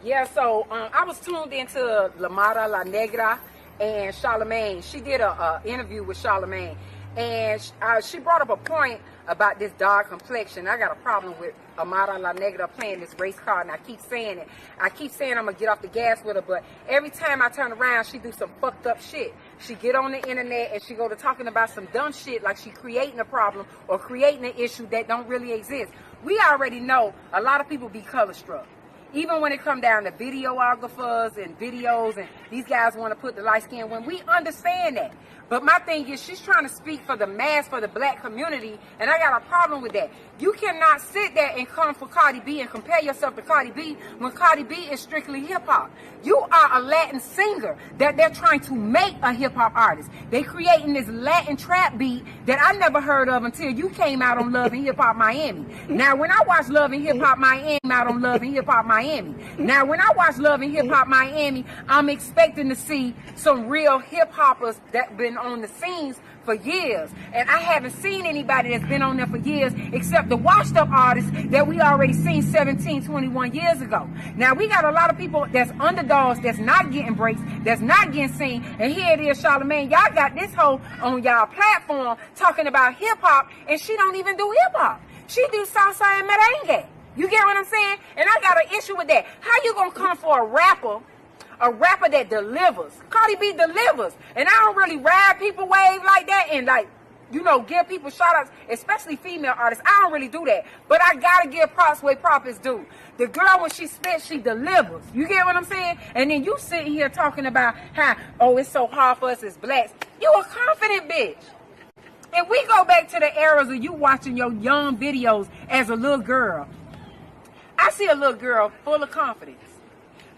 Yeah, so I was tuned into Amara La Negra and Charlemagne. She did a interview with Charlemagne, and she brought up a point about this dark complexion. I got a problem with Amara La Negra playing this race card, and I keep saying it. I keep saying I'm gonna get off the gas with her, but every time I turn around, she do some fucked up shit. She get on the internet and she go to talking about some dumb shit like she creating a problem or creating an issue that don't really exist. We already know a lot of people be color struck. Even when it come down to videographers and videos, and these guys want to put the light skin, when we understand that. But my thing is, she's trying to speak for the mass, for the black community, and I got a problem with that. You cannot sit there and come for Cardi B and compare yourself to Cardi B when Cardi B is strictly hip-hop. You are a Latin singer that they're trying to make a hip-hop artist. They creating this Latin trap beat that I never heard of until you came out on Love and Hip Hop Miami. Now, when I watch Love and Hip Hop Miami, out on Love and Hip Hop Miami. Now, when I watch Love and Hip Hop Miami, I'm expecting to see some real hip-hoppers that been on the scenes for years. And I haven't seen anybody that's been on there for years except the washed up artists that we already seen 17, 21 years ago. Now, we got a lot of people that's underdogs, that's not getting breaks, that's not getting seen. And here it is, Charlemagne, y'all got this hoe on y'all platform talking about hip-hop, and she don't even do hip-hop. She do salsa and merengue. You get what I'm saying? And I got an issue with that. How you gonna come for a rapper that delivers? Cardi B delivers. And I don't really ride people wave like that and give people shout outs, especially female artists. I don't really do that. But I gotta give props where props is due. The girl, when she spits, she delivers. You get what I'm saying? And then you sitting here talking about how, it's so hard for us as blacks. You a confident bitch. If we go back to the eras of you watching your young videos as a little girl, I see a little girl full of confidence.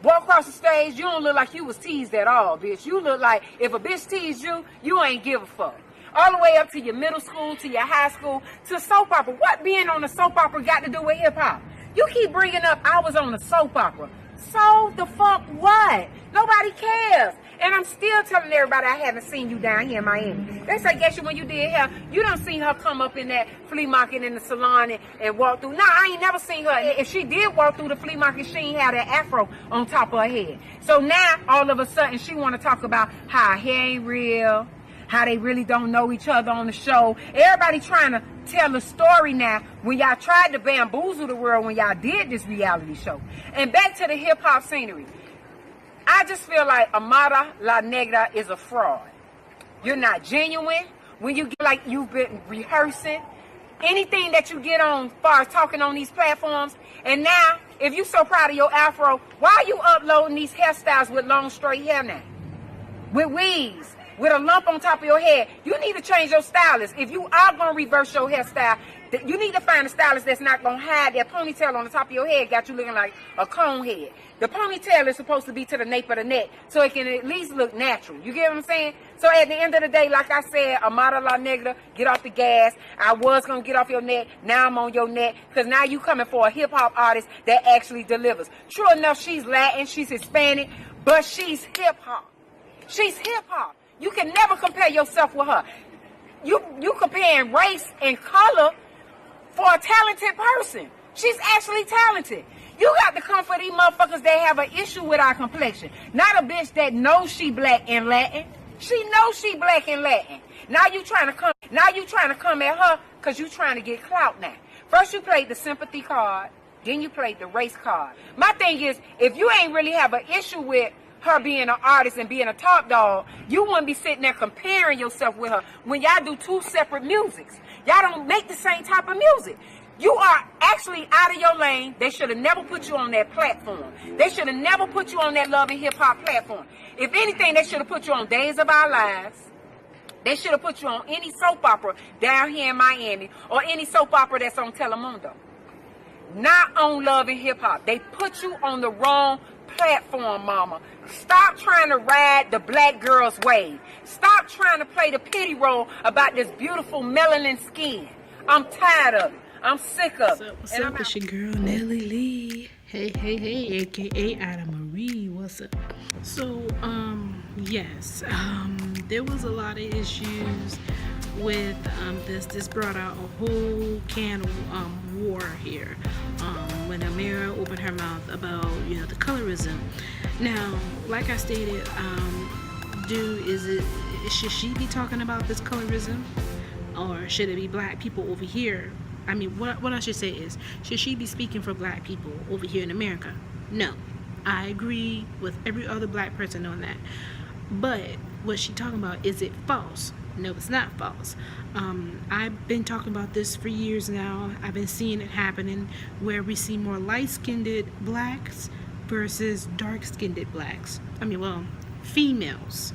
Walk across the stage, you don't look like you was teased at all, bitch. You look like if a bitch teased you, you ain't give a fuck. All the way up to your middle school, to your high school, to soap opera. What being on a soap opera got to do with hip-hop? You keep bringing up I was on a soap opera. So the fuck what? Nobody cares. And I'm still telling everybody I haven't seen you down here in Miami. They say, guess you when you did her, you done seen her come up in that flea market in the salon and walk through. Nah, I ain't never seen her. If she did walk through the flea market, she ain't had an afro on top of her head. So now, all of a sudden, she want to talk about how her hair ain't real, how they really don't know each other on the show. Everybody trying to tell a story now when y'all tried to bamboozle the world when y'all did this reality show. And back to the hip-hop scenery. I just feel like Amara La Negra is a fraud. You're not genuine. When you get like you've been rehearsing, anything that you get on as far as talking on these platforms, and now, if you so proud of your afro, why are you uploading these hairstyles with long straight hair now? With weaves, with a lump on top of your head. You need to change your stylist. If you are going to reverse your hairstyle, you need to find a stylist that's not going to hide that ponytail on the top of your head, got you looking like a cone head. The ponytail is supposed to be to the nape of the neck, so it can at least look natural. You get what I'm saying? So at the end of the day, like I said, Amara La Negra, get off the gas. I was going to get off your neck. Now I'm on your neck, because now you coming for a hip-hop artist that actually delivers. True enough, she's Latin, she's Hispanic, but she's hip-hop. She's hip-hop. You can never compare yourself with her. You comparing race and color for a talented person. She's actually talented. You got to come for these motherfuckers that have an issue with our complexion. Not a bitch that knows she black and Latin. She knows she black and Latin. Now you trying to come at her because you trying to get clout now. First you played the sympathy card, then you played the race card. My thing is, if you ain't really have an issue with her being an artist and being a top dog, you wouldn't be sitting there comparing yourself with her when y'all do two separate musics. Y'all don't make the same type of music. You are actually out of your lane. They should have never put you on that platform. They should have never put you on that Love and Hip Hop platform. If anything, they should have put you on Days of Our Lives. They should have put you on any soap opera down here in Miami or any soap opera that's on Telemundo. Not on Love and Hip Hop. They put you on the wrong platform, mama. Stop trying to ride the black girl's wave. Stop trying to play the pity role about this beautiful melanin skin. I'm tired of it. I'm sick of it. What's up? It's your girl Nelly Lee. Hey, aka Adam Marie. What's up? So, yes, there was a lot of issues with this brought out a whole can of war here when when Amara opened her mouth about, you know, the colorism. Now, like I stated, should she be talking about this colorism, or should it be black people over here? I mean, what I should say is, should she be speaking for black people over here in America? No, I agree with every other black person on that. But what she talking about, is it false? No, it's not false. I've been talking about this for years now. I've been seeing it happening where we see more light-skinned blacks versus dark-skinned blacks. I mean, well, females.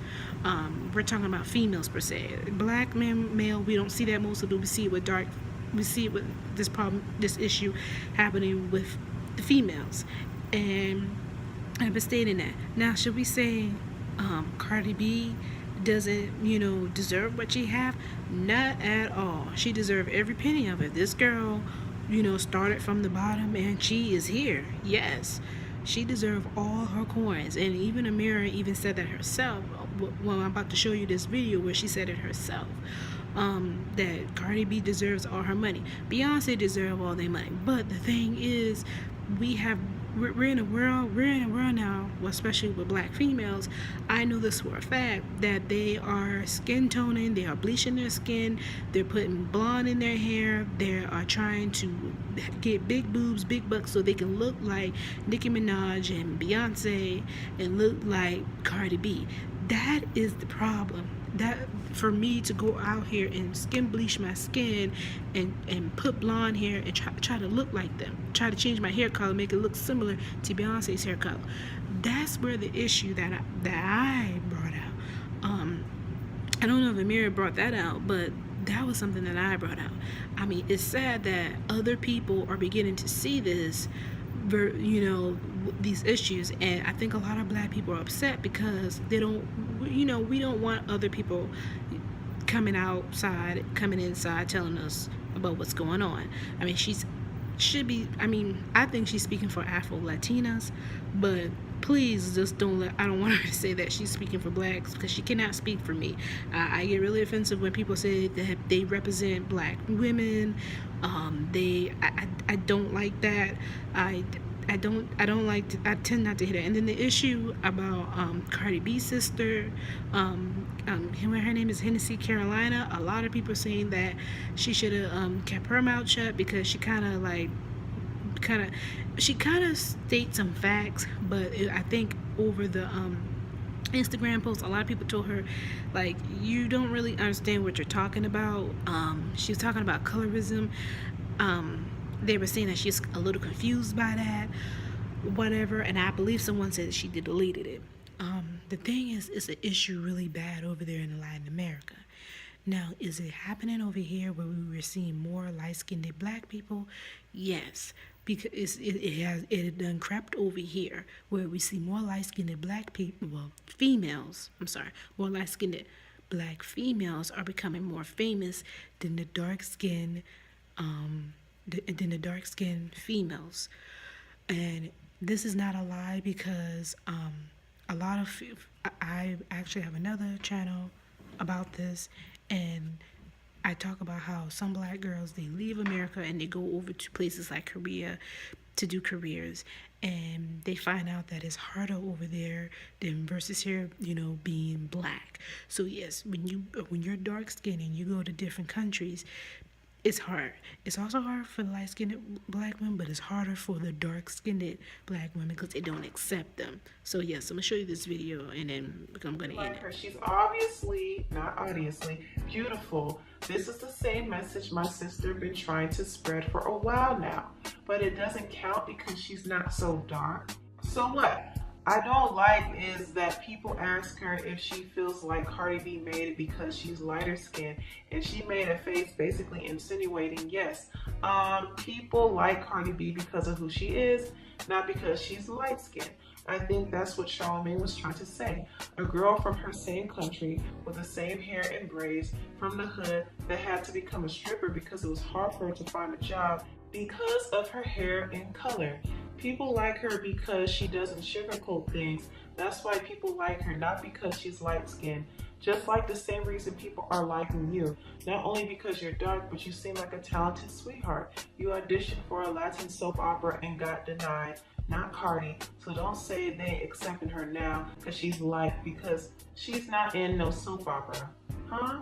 We're talking about females per se. Black male, we don't see that most of it. We see it with dark. We see it with this problem, this issue happening with the females, and I've been stating that. Now, should we say Cardi B doesn't, you know, deserve what she have? Not at all. She deserves every penny of it. This girl, you know, started from the bottom and she is here. Yes, she deserves all her coins. And even Amira even said that herself. Well, I'm about to show you this video where she said it herself. That Cardi B deserves all her money. Beyonce deserves all their money. But the thing is, we're in a world now, especially with black females. I know this for a fact, that they are skin toning, they are bleaching their skin, they're putting blonde in their hair, they are trying to get big boobs, big butts, so they can look like Nicki Minaj and Beyonce and look like Cardi B. That is the problem. That for me to go out here and skin bleach my skin and put blonde hair and try to look like them, try to change my hair color, make it look similar to Beyonce's hair color. That's where the issue that I brought out. I don't know if Amira brought that out, but that was something that I brought out. I mean, it's sad that other people are beginning to see this, you know, these issues, and I think a lot of black people are upset because they don't, you know, we don't want other people coming inside telling us about what's going on. I mean, I think she's speaking for Afro Latinas, but please just I don't want her to say that she's speaking for blacks, because she cannot speak for me. I get really offensive when people say that they represent black women. I don't like that. I don't like to, I tend not to hear that. And then the issue about Cardi B's sister, her name is Hennessy Carolina. A lot of people are saying that she should have kept her mouth shut, because she kind of states some facts, but I think over the Instagram post, a lot of people told her, like, you don't really understand what you're talking about. She was talking about colorism. They were saying that she's a little confused by that, whatever, and I believe someone said she deleted it. The thing is, it's an issue really bad over there in Latin America. Now, is it happening over here where we were seeing more light-skinned black people? Yes, because it done crept over here where we see more light-skinned black people, well, females, more light-skinned black females are becoming more famous than the dark-skinned females. And this is not a lie, because I actually have another channel about this, and I talk about how some black girls, they leave America and they go over to places like Korea to do careers, and they find out that it's harder over there than versus here, you know, being black. So yes, when you're dark skinned and you go to different countries, it's hard. It's also hard for the light-skinned black women, but it's harder for the dark-skinned black women because they don't accept them. So yes, I'm gonna show you this video, and then I'm gonna end it. She's obviously, not obviously, beautiful. This is the same message my sister been trying to spread for a while now, but it doesn't count because she's not so dark. So what I don't like is that people ask her if she feels like Cardi B made it because she's lighter skinned, and she made a face basically insinuating, yes, people like Cardi B because of who she is, not because she's light skinned. I think that's what Charlamagne was trying to say. A girl from her same country with the same hair and braids from the hood that had to become a stripper because it was hard for her to find a job because of her hair and color. People like her because she doesn't sugarcoat things. That's why people like her, not because she's light skinned. Just like the same reason people are liking you. Not only because you're dark, but you seem like a talented sweetheart. You auditioned for a Latin soap opera and got denied. Not Cardi. So don't say they accepted her now because she's light, because she's not in no soap opera. Huh?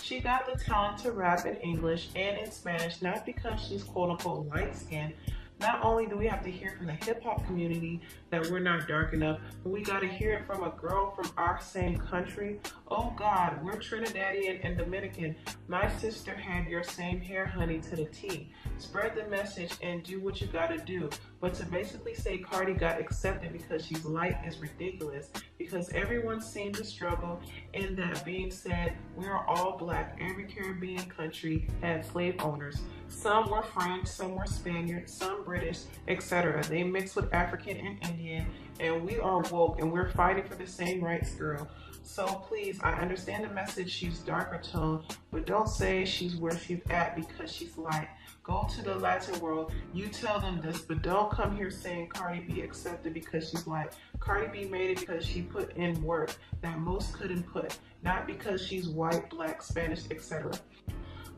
She got the talent to rap in English and in Spanish, not because she's quote unquote light skinned. Not only do we have to hear from the hip hop community that we're not dark enough, but we got to hear it from a girl from our same country. Oh God, we're Trinidadian and Dominican. My sister had your same hair, honey, to the T. Spread the message and do what you got to do. But to basically say Cardi got accepted because she's light is ridiculous, because everyone seemed to struggle. And that being said, we are all black. Every Caribbean country had slave owners. Some were French, some were Spaniard, some British, etc. They mixed with African and Indian, and we are woke and we're fighting for the same rights, girl. So please, I understand the message, she's darker toned, but don't say she's where she's at because she's light. Go to the Latin world, you tell them this, but don't come here saying Cardi B accepted because she's light. Cardi B made it because she put in work that most couldn't put, not because she's white, black, Spanish, etc.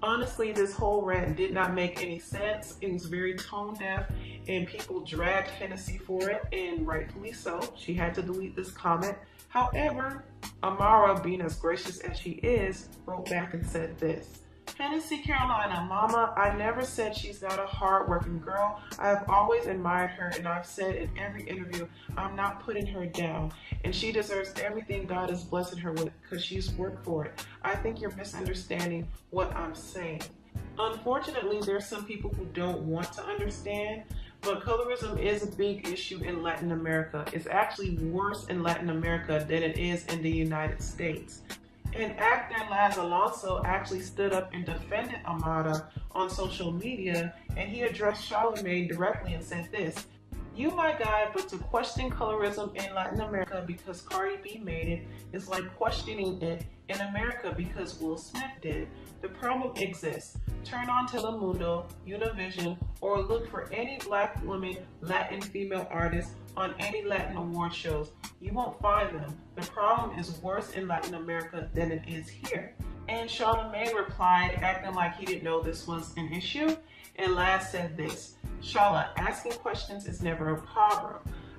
Honestly, this whole rant did not make any sense. It was very tone deaf, and people dragged Hennessy for it, and rightfully so. She had to delete this comment. However, Amara, being as gracious as she is, wrote back and said this. Hennessy Carolina, Mama, I never said she's not a hard-working girl. I have always admired her, and I've said in every interview, I'm not putting her down. And she deserves everything God is blessing her with because she's worked for it. I think you're misunderstanding what I'm saying. Unfortunately, there's some people who don't want to understand, but colorism is a big issue in Latin America. It's actually worse in Latin America than it is in the United States. And actor Laz Alonso actually stood up and defended Amara on social media, and he addressed Charlamagne directly and said this. You, my guy, but to question colorism in Latin America because Cardi B made it is like questioning it in America because Will Smith did. The problem exists. Turn on Telemundo, Univision, or look for any black woman, Latin female artist on any Latin award shows. You won't find them. The problem is worse in Latin America than it is here. And Charlamagne replied, acting like he didn't know this was an issue. And Laz said this, Charla, asking questions is never a problem.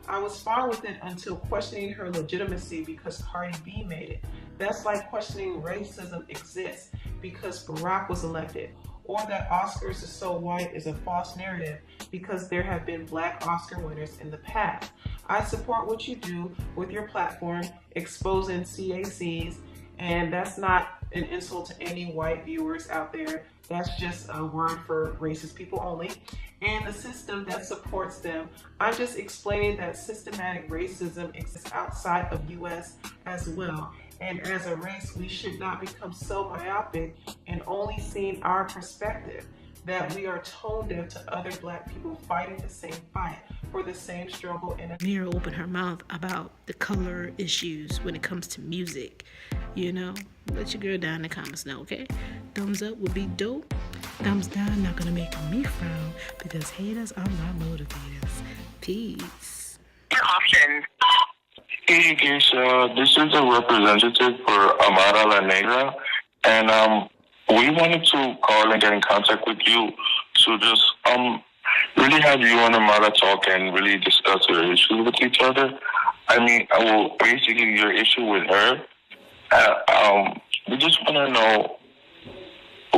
I was fine with it until questioning her legitimacy because Cardi B made it. That's like questioning racism exists because Barack was elected, or that Oscars is so white is a false narrative because there have been black Oscar winners in the past. I support what you do with your platform, exposing CACs, and that's not an insult to any white viewers out there. That's just a word for racist people only, and the system that supports them. I'm just explaining that systematic racism exists outside of US as well. And as a race, we should not become so myopic and only seeing our perspective that we are tone deaf to other black people fighting the same fight for the same struggle. Mira opened her mouth about the color issues when it comes to music. You know, let your girl down in the comments know, okay? Thumbs up would be dope. Thumbs down not gonna make me frown because haters are my motivators. Peace. Options. Hey, Keisha, this is a representative for Amara La Negra, and we wanted to call and get in contact with you to just really have you and Amara talk and really discuss your issues with each other. I mean, basically your issue with her. We just want to know.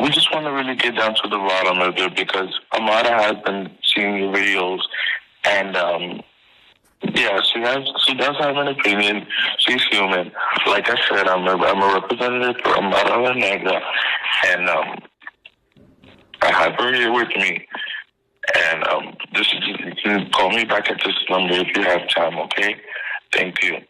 We just want to really get down to the bottom of it because Amara has been seeing your videos, and yeah, she does have an opinion. She's human. Like I said, I'm a representative for Amara La Negra, and I have her here with me. And you can call me back at this number if you have time, okay? Thank you.